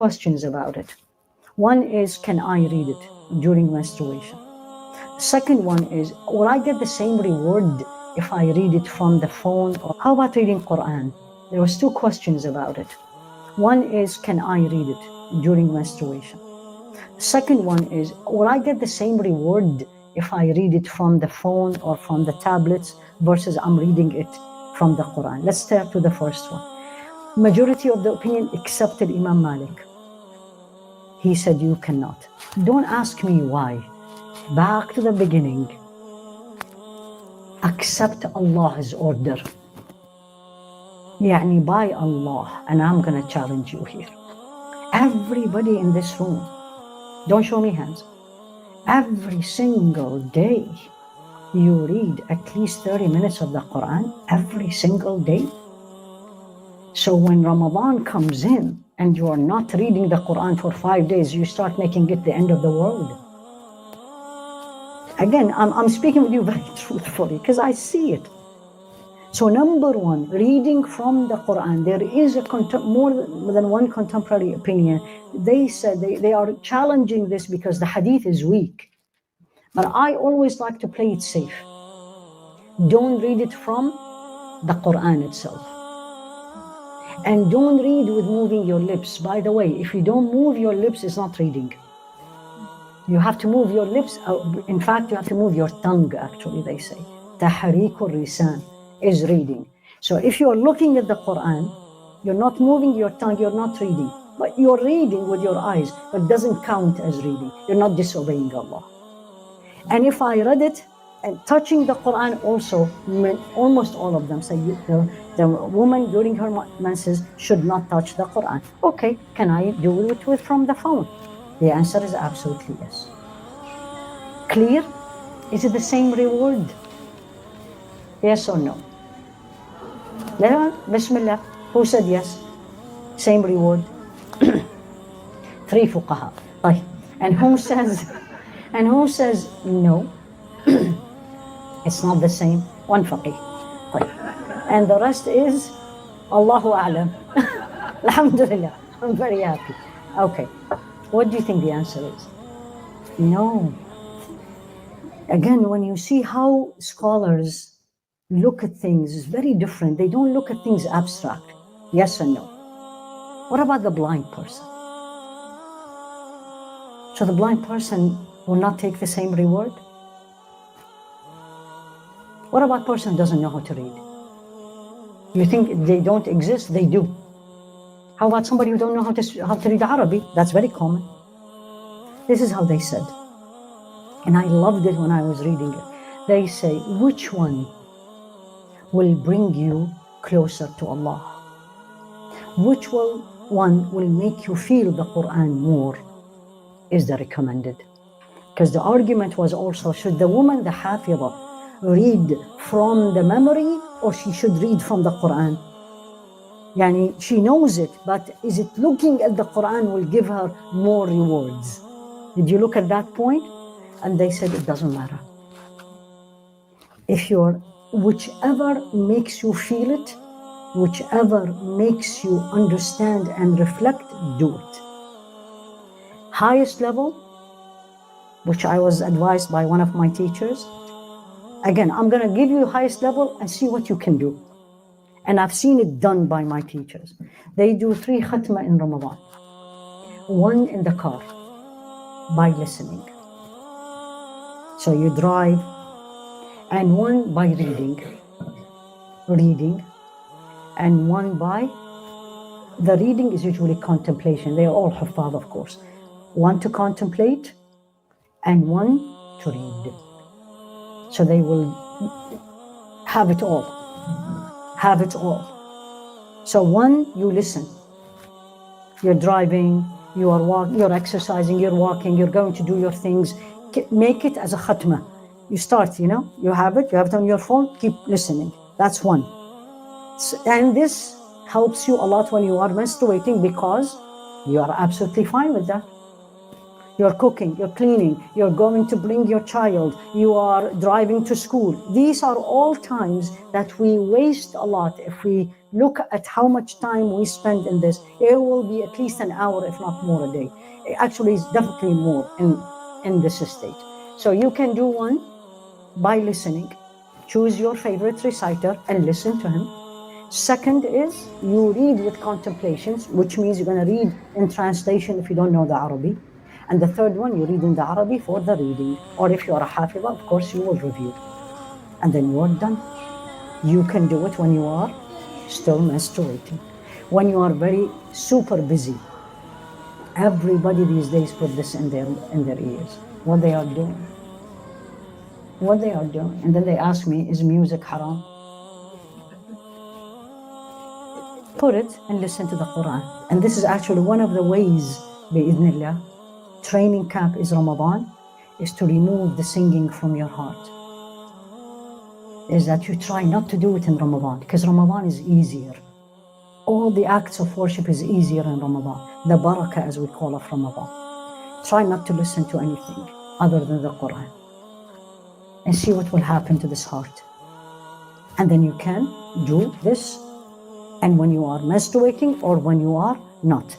questions about it. One is, can I read it during menstruation? Second one is, will I get the same reward if I read it from the phone? Or how about reading Quran? There was two questions about it. One is, can I read it during menstruation? Second one is, will I get the same reward if I read it from the phone or from the tablets versus I'm reading it from the Quran? Let's start with the first one. Majority of the opinion accepted Imam Malik. He said you cannot. Don't ask me why. Back to the beginning. Accept Allah's order. Yani by Allah, and I'm gonna challenge you here. Everybody in this room, don't show me hands. Every single day, you read at least 30 minutes of the Quran every single day. So when Ramadan comes in and you are not reading the Quran for 5 days, you start making it the end of the world. Again, I'm speaking with you very truthfully because I see it. So number one, reading from the Quran. There is more than one contemporary opinion. They said they are challenging this because the hadith is weak. But I always like to play it safe. Don't read it from the Quran itself. And don't read with moving your lips. By the way, if you don't move your lips, it's not reading. You have to move your lips. In fact, you have to move your tongue, actually, they say. Tariq risan is reading. So if you're looking at the Quran, you're not moving your tongue, you're not reading. But you're reading with your eyes, but it doesn't count as reading. You're not disobeying Allah. And if I read it, and touching the Quran also, almost all of them say the woman during her menses should not touch the Quran. Okay, can I do it from the phone? The answer is absolutely yes. Clear? Is it the same reward? Yes or no? Bismillah. Who said yes? Same reward. 3 fuqaha. And who says no? It's not the same. 1 faqih. And the rest is Allahu A'lam. Alhamdulillah. I'm very happy. Okay. What do you think the answer is? No. Again, when you see how scholars look at things, it's very different. They don't look at things abstract. Yes or no? What about the blind person? So the blind person will not take the same reward? What about person who doesn't know how to read? You think they don't exist? They do. How about somebody who don't know how to read Arabic? That's very common. This is how they said. And I loved it when I was reading it. They say, which one will bring you closer to Allah? Which one will make you feel the Quran more is the recommended. Because the argument was also, should the woman, the hafidha, read from the memory or she should read from the Quran? Yani she knows it, but is it looking at the Quran will give her more rewards? Did you look at that point? And they said it doesn't matter. Whichever makes you feel it, whichever makes you understand and reflect, do it. Highest level, which I was advised by one of my teachers. Again, I'm going to give you the highest level and see what you can do. And I've seen it done by my teachers. They do 3 khatma in Ramadan. 1 in the car, by listening. So you drive, and 1 by reading, and 1 by, the reading is usually contemplation. They are all HIfaa, of course. 1 to contemplate, and 1 to read. So they will have it all. Have it all. So 1, you listen. You're driving, you are walking, you're exercising, you're walking, you're going to do your things. Make it as a khatma. You start, you have it on your phone, keep listening. That's 1. And this helps you a lot when you are menstruating because you are absolutely fine with that. You're cooking, you're cleaning, you're going to bring your child, you are driving to school. These are all times that we waste a lot if we Look at how much time we spend in this. It will be at least an hour, if not more, a day. Actually, it's definitely more in this state. So you can do one by listening. Choose your favorite reciter and listen to him. Second is you read with contemplations, which means you're going to read in translation if you don't know the Arabic. And the third one, you read in the Arabic for the reading. Or if you are a hafidh, of course, you will review. And then you are done. You can do it when you are still menstruating. When you are very super busy. Everybody these days put this in their ears. What they are doing. What they are doing. And then they ask me, is music haram? Put it and listen to the Quran. And this is actually one of the ways, bi'idhnillah, training camp is Ramadan, is to remove the singing from your heart. Is that you try not to do it in Ramadan, because Ramadan is easier. All the acts of worship is easier in Ramadan. The barakah, as we call it, Ramadan. Try not to listen to anything other than the Quran. And see what will happen to this heart. And then you can do this. And when you are menstruating or when you are not.